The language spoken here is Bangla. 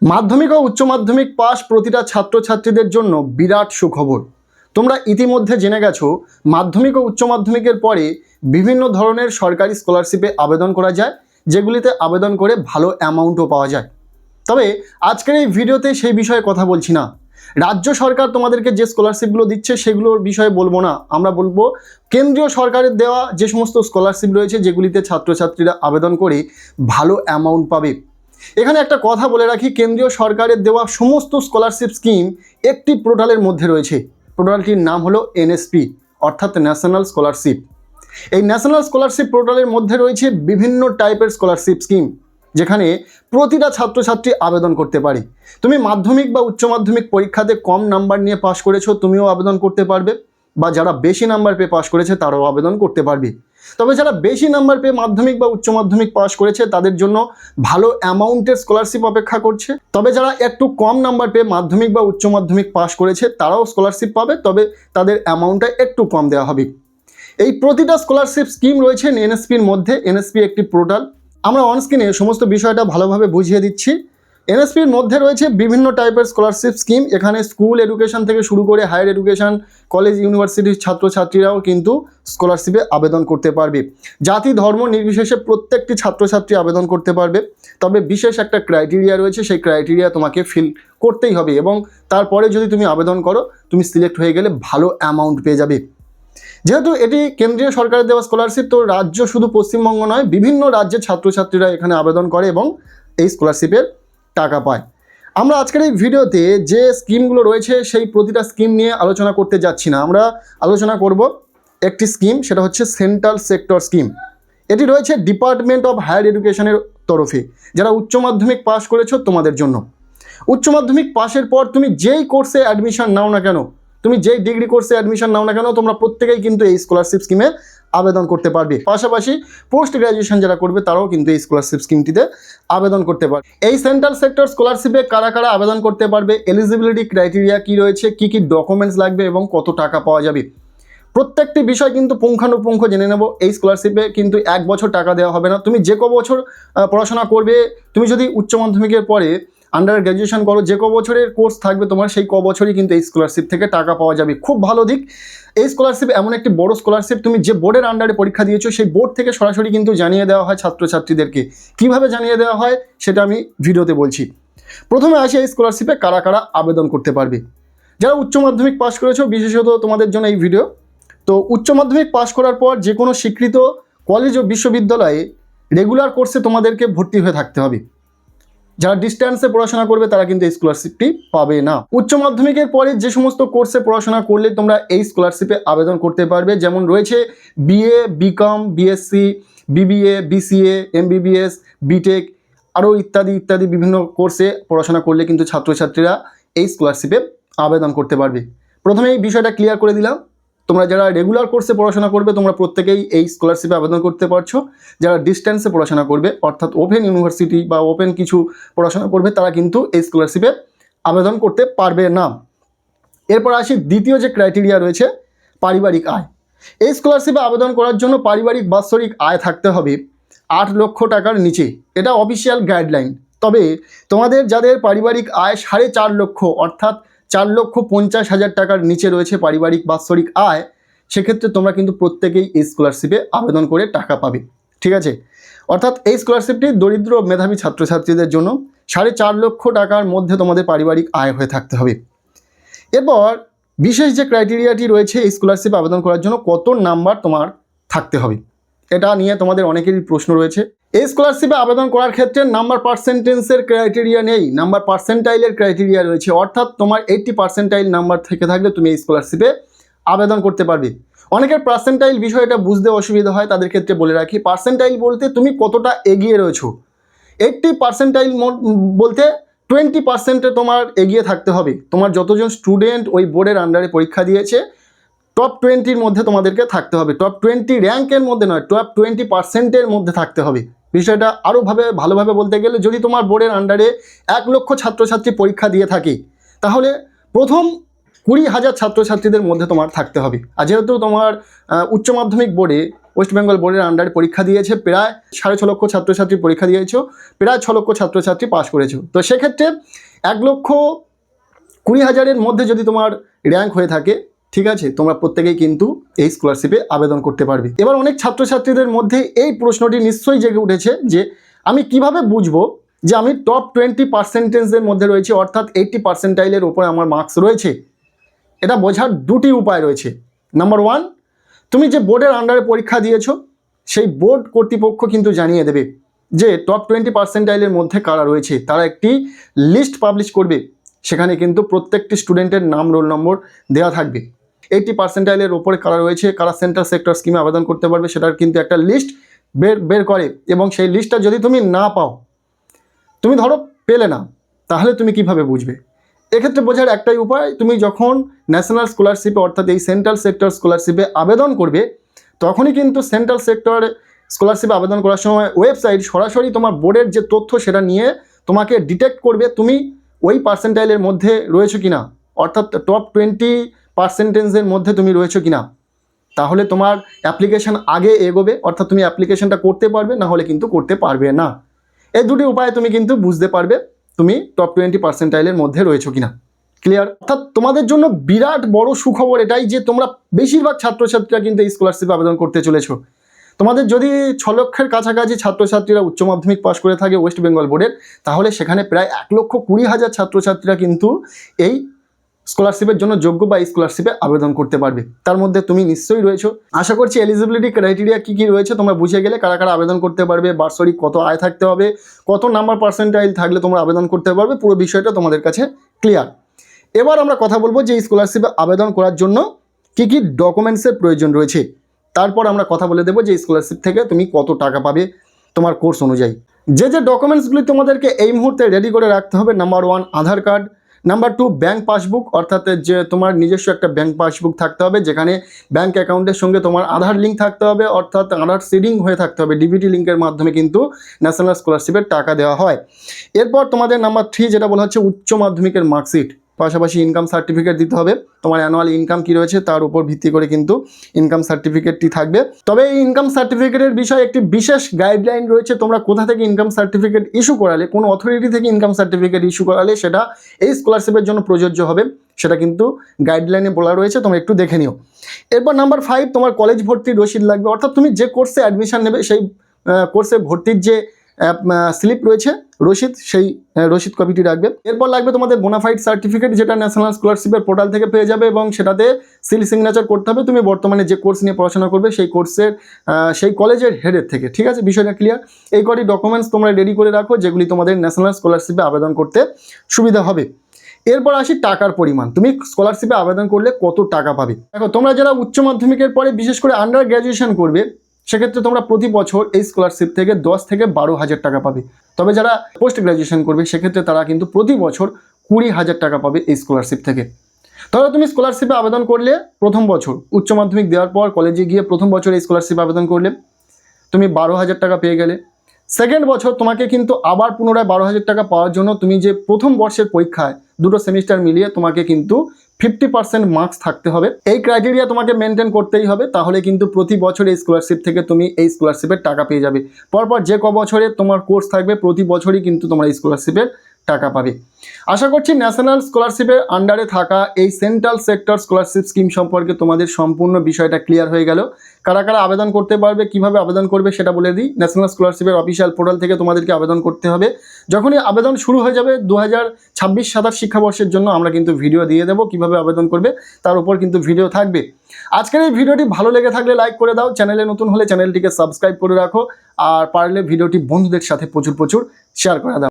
মাধ্যমিক ও উচ্চ মাধ্যমিক পাস প্রতিটা ছাত্রছাত্রীদের জন্য বিরাট সুখবর। তোমরা ইতিমধ্যে জেনে গেছো মাধ্যমিক ও উচ্চ মাধ্যমিকের পরে বিভিন্ন ধরনের সরকারি স্কলারশিপে আবেদন করা যায়, যেগুলিতে আবেদন করে ভালো অ্যামাউন্টও পাওয়া যায়। তবে আজকের এই ভিডিওতে সেই বিষয়ে কথা বলছি না। রাজ্য সরকার তোমাদেরকে যে স্কলারশিপগুলো দিচ্ছে সেগুলোর বিষয়ে বলবো না, আমরা বলবো কেন্দ্রীয় সরকারের দেওয়া যে সমস্ত স্কলারশিপ রয়েছে যেগুলিতে ছাত্রছাত্রীরা আবেদন করে ভালো অ্যামাউন্ট পাবে। এখানে একটা কথা বলে রাখি, কেন্দ্রীয় সরকারের দেওয়া সমস্ত স্কলারশিপ স্কিম একটি পোর্টালের মধ্যে রয়েছে। পোর্টালটির নাম হলো এনএসপি, অর্থাৎ ন্যাশনাল স্কলারশিপ। এই ন্যাশনাল স্কলারশিপ পোর্টালের মধ্যে রয়েছে বিভিন্ন টাইপের স্কলারশিপ স্কিম, যেখানে প্রতিটা ছাত্রছাত্রী আবেদন করতে পারে। তুমি মাধ্যমিক বা উচ্চ মাধ্যমিক পরীক্ষাতে কম নাম্বার নিয়ে পাশ করেছো, তুমিও আবেদন করতে পারবে, বা যারা বেশি নাম্বার পেয়ে পাশ করেছে তারাও আবেদন করতে পারবে। তবে যারা বেশি নাম্বার পেয়ে মাধ্যমিক বা উচ্চ মাধ্যমিক পাশ করেছে তাদের জন্য ভালো অ্যামাউন্টের স্কলারশিপ অপেক্ষা করছে। তবে যারা একটু কম নাম্বার পেয়ে মাধ্যমিক বা উচ্চ মাধ্যমিক পাশ করেছে তারাও স্কলারশিপ পাবে, তবে তাদের অ্যামাউন্টটা একটু কম দেওয়া হবে। এই প্রতিটা স্কলারশিপ স্কিম রয়েছে এনএসপির মধ্যে। এনএসপি একটি পোর্টাল, আমরা অনস্ক্রিনে সমস্ত বিষয়টা ভালোভাবে বুঝিয়ে দিচ্ছি। এনএসপির মধ্যে রয়েছে বিভিন্ন টাইপের স্কলারশিপ স্কিম। এখানে স্কুল এডুকেশন থেকে শুরু করে হায়ার এডুকেশন, কলেজ, ইউনিভার্সিটির ছাত্রছাত্রীরাও কিন্তু স্কলারশিপে আবেদন করতে পারবে। জাতি ধর্ম নির্বিশেষে প্রত্যেকটি ছাত্রছাত্রী আবেদন করতে পারবে। তবে বিশেষ একটা ক্রাইটেরিয়া রয়েছে, সেই ক্রাইটেরিয়া তোমাকে ফিল করতেই হবে, এবং তারপরে যদি তুমি আবেদন করো তুমি সিলেক্ট হয়ে গেলে ভালো অ্যামাউন্ট পেয়ে যাবে। যেহেতু এটি কেন্দ্রীয় সরকারের দেওয়া স্কলারশিপ, তো রাজ্য শুধু পশ্চিমবঙ্গ নয়, বিভিন্ন রাজ্যের ছাত্রছাত্রীরা এখানে আবেদন করে এবং এই স্কলারশিপের টাকা পায়। আমরা আজকের এই ভিডিওতে যে স্কিমগুলো রয়েছে সেই প্রতিটা স্কিম নিয়ে আলোচনা করতে যাচ্ছি না। আমরা আলোচনা করব একটি স্কিম, সেটা হচ্ছে সেন্ট্রাল সেক্টর স্কিম। এটি রয়েছে ডিপার্টমেন্ট অফ হায়ার এডুকেশনের তরফে। যারা উচ্চ মাধ্যমিক পাস করেছো তোমাদের জন্য, উচ্চ মাধ্যমিক পাশের পর তুমি যেই কোর্সে অ্যাডমিশন নাও না কেন, তুমি যেই ডিগ্রি কোর্সে অ্যাডমিশন নাও না কেন, তোমরা প্রত্যেকেই কিন্তু এই স্কলারশিপ স্কিমে আবেদন করতে পারবে। পাশাপাশি পোস্ট গ্র্যাজুয়েশন যারা করবে তারাও কিন্তু এই স্কলারশিপ স্কিমটিতে আবেদন করতে পারবে। এই সেন্ট্রাল সেক্টর স্কলারশিপে কারা কারা আবেদন করতে পারবে, এলিজিবিলিটি ক্রাইটেরিয়া কী রয়েছে, কী কী ডকুমেন্টস লাগবে এবং কত টাকা পাওয়া যাবে, প্রত্যেকটি বিষয় কিন্তু পুঙ্খানুপুঙ্খ জেনে নেব। এই স্কলারশিপে কিন্তু 1 বছর টাকা দেওয়া হবে না। তুমি যে ক বছর পড়াশোনা করবে, তুমি যদি উচ্চ মাধ্যমিকের পরে আন্ডার গ্র্যাজুয়েশন করো, যে ক বছরের কোর্স থাকবে তোমার, সেই ক বছরই কিন্তু এই স্কলারশিপ থেকে টাকা পাওয়া যাবে। খুব ভালো দিক, এই স্কলারশিপ এমন একটি বড় স্কলারশিপ, তুমি যে বোর্ডের আন্ডারে পরীক্ষা দিয়েছো সেই বোর্ড থেকে সরাসরি কিন্তু জানিয়ে দেওয়া হয় ছাত্রছাত্রীদেরকে। কিভাবে জানিয়ে দেওয়া হয় সেটা আমি ভিডিওতে বলছি। প্রথমে আসি এই স্কলারশিপে কারা কারা আবেদন করতে পারবে। যারা উচ্চ মাধ্যমিক পাস করেছো, বিশেষত তোমাদের জন্য এই ভিডিও। তো উচ্চ মাধ্যমিক পাস করার পর যে কোনো স্বীকৃত কলেজ ও বিশ্ববিদ্যালয়ে রেগুলার কোর্সে তোমাদেরকে ভর্তি হয়ে থাকতে হবে। যারা ডিস্ট্যান্সে পড়াশোনা করবে তারা কিন্তু এই স্কলারশিপটি পাবে না। উচ্চ মাধ্যমিকের পরে যে সমস্ত কোর্সে পড়াশোনা করলে তোমরা এই স্কলারশিপে আবেদন করতে পারবে, যেমন রয়েছে BA, BCom, BSc, BBA, BCA, MBBS, BTech, আরও ইত্যাদি ইত্যাদি বিভিন্ন কোর্সে পড়াশোনা করলে কিন্তু ছাত্রছাত্রীরা এই স্কলারশিপে আবেদন করতে পারবে। প্রথমে এই বিষয়টা ক্লিয়ার করে দিলাম। তোমরা যারা রেগুলার কোর্সে পড়াশোনা করবে তোমরা প্রত্যেকেই এই স্কলারশিপে আবেদন করতে পারছো। যারা ডিস্ট্যান্সে পড়াশোনা করবে, অর্থাৎ ওপেন ইউনিভার্সিটি বা ওপেন কিছু পড়াশোনা করবে, তারা কিন্তু এই স্কলারশিপে আবেদন করতে পারবে না। এরপর আসি দ্বিতীয় যে ক্রাইটেরিয়া রয়েছে, পারিবারিক আয়। এই স্কলারশিপে আবেদন করার জন্য পারিবারিক বাৎসরিক আয় থাকতে হবে 8 লক্ষ টাকার নিচে। এটা অফিসিয়াল গাইডলাইন। তবে তোমাদের যাদের পারিবারিক আয় 4.5 লক্ষ, অর্থাৎ 4,50,000 টাকার নিচে রয়েছে পারিবারিক বাৎসরিক আয়, সেক্ষেত্রে তোমরা কিন্তু প্রত্যেকেই এই স্কলারশিপে আবেদন করে টাকা পাবে। ঠিক আছে, অর্থাৎ এই স্কলারশিপটি দরিদ্র মেধাবী ছাত্রছাত্রীদের জন্য 4.5 লক্ষ টাকার মধ্যে তোমাদের পারিবারিক আয় হয়ে থাকতে হবে। এরপর বিশেষ যে ক্রাইটেরিয়াটি রয়েছে এই স্কলারশিপে আবেদন করার জন্য, কত নাম্বার তোমার থাকতে হবে, এটা নিয়ে তোমাদের অনেকেরই প্রশ্ন রয়েছে। এই স্কলারশিপে আবেদন করার ক্ষেত্রে নাম্বার পার্সেন্টেজের ক্রাইটেরিয়া নেই, নাম্বার পার্সেন্টাইলের ক্রাইটেরিয়া রয়েছে। অর্থাৎ তোমার 80 পার্সেন্টাইল নাম্বার থেকে থাকলে তুমি এই স্কলারশিপে আবেদন করতে পারবে। অনেকের পার্সেন্টাইল বিষয়টা বুঝতে অসুবিধা হয়, তাদের ক্ষেত্রে বলে রাখি, পার্সেন্টাইল বলতে তুমি কতটা এগিয়ে রয়েছো। 80 পার্সেন্টাইল বলতে 20% তোমার এগিয়ে থাকতে হবে। তোমার যতজন স্টুডেন্ট ওই বোর্ডের আন্ডারে পরীক্ষা দিয়েছে, টপ 20-র মধ্যে তোমাদেরকে থাকতে হবে। টপ 20 র্যাঙ্কের মধ্যে নয়, টপ 20%-এর মধ্যে থাকতে হবে। বিষয়টা আরও ভালোভাবে বলতে গেলে, যদি তোমার বোর্ডের আন্ডারে 1 লক্ষ ছাত্রছাত্রী পরীক্ষা দিয়ে থাকে, তাহলে প্রথম 20,000 ছাত্রছাত্রীদের মধ্যে তোমার থাকতে হবে। আর যেহেতু তোমার উচ্চ মাধ্যমিক বোর্ডে ওয়েস্ট বেঙ্গল বোর্ডের আন্ডারে পরীক্ষা দিয়েছে, প্রায় 6.5 লক্ষ ছাত্রছাত্রী পরীক্ষা দিয়েছো, প্রায় 6 লক্ষ ছাত্রছাত্রী পাস করেছো। তো সেক্ষেত্রে 1,20,000-এর মধ্যে যদি তোমার র্যাঙ্ক হয়ে থাকে, ঠিক আছে, তোমরা প্রত্যেকেই কিন্তু এই স্কলারশিপে আবেদন করতে পারবে। এবার অনেক ছাত্রছাত্রীদের মধ্যে এই প্রশ্নটি নিশ্চয়ই জেগে উঠেছে যে আমি কিভাবে বুঝবো যে আমি টপ 20% মধ্যে রয়েছে, অর্থাৎ 80% ওপরে আমার মার্কস রয়েছে। এটা বোঝার দুটি উপায় রয়েছে। নাম্বার 1, তুমি যে বোর্ডের আন্ডারে পরীক্ষা দিয়েছো সেই বোর্ড কর্তৃপক্ষ কিন্তু জানিয়ে দেবে যে টপ 20% মধ্যে কারা রয়েছে। তারা একটি লিস্ট পাবলিশ করবে, সেখানে কিন্তু প্রত্যেকটি স্টুডেন্টের নাম, রোল নম্বর দেওয়া থাকবে। 80% ওপরে কারা রয়েছে, কারা সেন্ট্রাল সেক্টর স্কিমে আবেদন করতে পারবে, সেটার কিন্তু একটা লিস্ট বের করে। এবং সেই লিস্টটা যদি তুমি না পাও, তুমি ধরো পেলে না, তাহলে তুমি কিভাবে বুঝবে? এক্ষেত্রে বোঝার একটাই উপায়, তুমি যখন ন্যাশনাল স্কলারশিপে অর্থাৎ এই সেন্ট্রাল সেক্টর স্কলারশিপে আবেদন করবে, তখনই কিন্তু সেন্ট্রাল সেক্টর স্কলারশিপে আবেদন করার সময় ওয়েবসাইট সরাসরি তোমার বোর্ডের যে তথ্য সেটা নিয়ে তোমাকে ডিটেক্ট করবে তুমি ওই পার্সেন্টাইলের মধ্যে রয়েছো কিনা, অর্থাৎ টপ 20%-এর মধ্যে তুমি রয়েছো কিনা। তাহলে তোমার অ্যাপ্লিকেশান আগে এগোবে, অর্থাৎ তুমি অ্যাপ্লিকেশানটা করতে পারবে, না হলে কিন্তু করতে পারবে না। এই দুটি উপায়ে তুমি কিন্তু বুঝতে পারবে তুমি টপ 20%-এর মধ্যে রয়েছো কিনা। ক্লিয়ার? অর্থাৎ তোমাদের জন্য বিরাট বড় সুখবর এটাই যে তোমরা বেশিরভাগ ছাত্রছাত্রীরা কিন্তু এই স্কলারশিপে আবেদন করতে চলেছো। তোমাদের যদি 6 লক্ষের কাছাকাছি ছাত্রছাত্রীরা উচ্চ মাধ্যমিক পাশ করে থাকে ওয়েস্ট বেঙ্গল বোর্ডের, তাহলে সেখানে প্রায় 1,20,000 ছাত্রছাত্রীরা কিন্তু এই স্কলারশিপের জন্য যোগ্য বা এই স্কলারশিপে আবেদন করতে পারবে। তার মধ্যে তুমি নিশ্চয়ই রয়েছো। আশা করছি এলিজিবিলিটি ক্রাইটেরিয়া কী কী রয়েছে তোমরা বুঝে গেলে, কারা কারা আবেদন করতে পারবে, বার্ষিক কত আয় থাকতে হবে, কত নাম্বার পার্সেন্টাইল থাকলে তোমরা আবেদন করতে পারবে, পুরো বিষয়টা তোমাদের কাছে ক্লিয়ার। এবার আমরা কথা বলবো যে এই স্কলারশিপে আবেদন করার জন্য কী কী ডকুমেন্টসের প্রয়োজন রয়েছে। তারপর আমরা কথা বলে দেবো যে স্কলারশিপ থেকে তুমি কত টাকা পাবে তোমার কোর্স অনুযায়ী। যে ডকুমেন্টসগুলি তোমাদেরকে এই মুহূর্তে রেডি করে রাখতে হবে, নাম্বার 1 আধার কার্ড, নাম্বার 2 ব্যাঙ্ক পাসবুক, অর্থাৎ যে তোমার নিজস্ব একটা ব্যাঙ্ক পাসবুক থাকতে হবে যেখানে ব্যাঙ্ক অ্যাকাউন্টের সঙ্গে তোমার আধার লিঙ্ক থাকতে হবে, অর্থাৎ আধার সিডিং হয়ে থাকতে হবে। ডিবিটি লিঙ্কের মাধ্যমে কিন্তু ন্যাশনাল স্কলারশিপের টাকা দেওয়া হয়। এরপর তোমাদের নাম্বার 3 যেটা বলা হচ্ছে উচ্চ মাধ্যমিকের মার্কশিট, পাশাপাশি ইনকাম সার্টিফিকেট দিতে হবে। তোমার অ্যানুয়াল ইনকাম কী রয়েছে তার উপর ভিত্তি করে কিন্তু ইনকাম সার্টিফিকেটটি থাকবে। তবে এই ইনকাম সার্টিফিকেটের বিষয়ে একটি বিশেষ গাইডলাইন রয়েছে। তোমরা কোথা থেকে ইনকাম সার্টিফিকেট ইস্যু করালে, কোন অথরিটি থেকে ইনকাম সার্টিফিকেট ইস্যু করালে সেটা এই স্কলারশিপের জন্য প্রযোজ্য হবে, সেটা কিন্তু গাইডলাইনে বলা রয়েছে, তোমরা একটু দেখে নিও। এরপর নাম্বার 5 তোমার কলেজ ভর্তির রসিদ লাগবে, অর্থাৎ তুমি যে কোর্সে অ্যাডমিশন নেবে সেই কোর্সে ভর্তির যে স্লিপ রয়েছে রসিদ, সেই রসিদ কপিটি রাখবে। এরপর লাগবে তোমাদের বোনাফাইড সার্টিফিকেট, যেটা ন্যাশনাল স্কলারশিপের পোর্টাল থেকে পেয়ে যাবে এবং সেটাতে সিল সিগনেচার করতে হবে তুমি বর্তমানে যে কোর্স নিয়ে পড়াশোনা করবে সেই কোর্সের সেই কলেজের হেডের থেকে। ঠিক আছে, বিষয়টা ক্লিয়ার? এই কটি ডকুমেন্টস তোমরা রেডি করে রাখো যেগুলি তোমাদের ন্যাশনাল স্কলারশিপে আবেদন করতে সুবিধা হবে। এরপর আসি টাকার পরিমাণ, তুমি স্কলারশিপে আবেদন করলে কত টাকা পাবে। দেখো, তোমরা যারা উচ্চ মাধ্যমিকের পরে বিশেষ করে আন্ডার গ্র্যাজুয়েশন করবে সেক্ষেত্রে তোমরা প্রতি বছর এই স্কলারশিপ থেকে 10 থেকে 12,000 টাকা পাবে। তবে যারা পোস্ট গ্র্যাজুয়েশন করবে সেক্ষেত্রে তারা কিন্তু প্রতি বছর 20,000 টাকা পাবে এই স্কলারশিপ থেকে। তাহলে তুমি স্কলারশিপে আবেদন করলে প্রথম বছর উচ্চ মাধ্যমিক দেওয়ার পর কলেজে গিয়ে প্রথম বছর এই স্কলারশিপে আবেদন করলে তুমি 12,000 টাকা পেয়ে গেলে। সেকেন্ড বছর তোমাকে কিন্তু আবার পুনরায় 12,000 টাকা পাওয়ার জন্য তুমি যে প্রথম বর্ষের পরীক্ষায় দুটো সেমিস্টার মিলিয়ে তোমাকে কিন্তু 50% মার্কস থাকতে হবে। এই ক্রাইটেরিয়া তোমাকে মেনটেন করতেই হবে, তাহলে কিন্তু প্রতি বছর এই স্কলারশিপ থেকে তুমি এই স্কলারশিপের টাকা পেয়ে যাবে। পরপর যে বছরে তোমার কোর্স থাকবে প্রতি বছরই কিন্তু তোমরা এই স্কলারশিপের টাকা পাবে। আশা করছি ন্যাশনাল স্কলারশিপের আন্ডারে থাকা এই সেন্ট্রাল সেক্টর স্কলারশিপ স্কিম সম্পর্কে তোমাদের সম্পূর্ণ বিষয়টা ক্লিয়ার হয়ে গেল। কারা কারা আবেদন করতে পারবে, কিভাবে আবেদন করবে সেটা বলে দিই। ন্যাশনাল স্কলারশিপের অফিসিয়াল পোর্টাল থেকে তোমাদেরকে আবেদন করতে হবে। যখনই আবেদন শুরু হয়ে যাবে 2026-27 শিক্ষাবর্ষের জন্য আমরা কিন্তু ভিডিও দিয়ে দেবো কিভাবে আবেদন করবে, তার উপর কিন্তু ভিডিও থাকবে। আজকের এই ভিডিওটি ভালো লেগে থাকলে লাইক করে দাও, চ্যানেলে নতুন হলে চ্যানেলটিকে সাবস্ক্রাইব করে রাখো, আর পারলে ভিডিওটি বন্ধুদের সাথে প্রচুর শেয়ার করে দাও।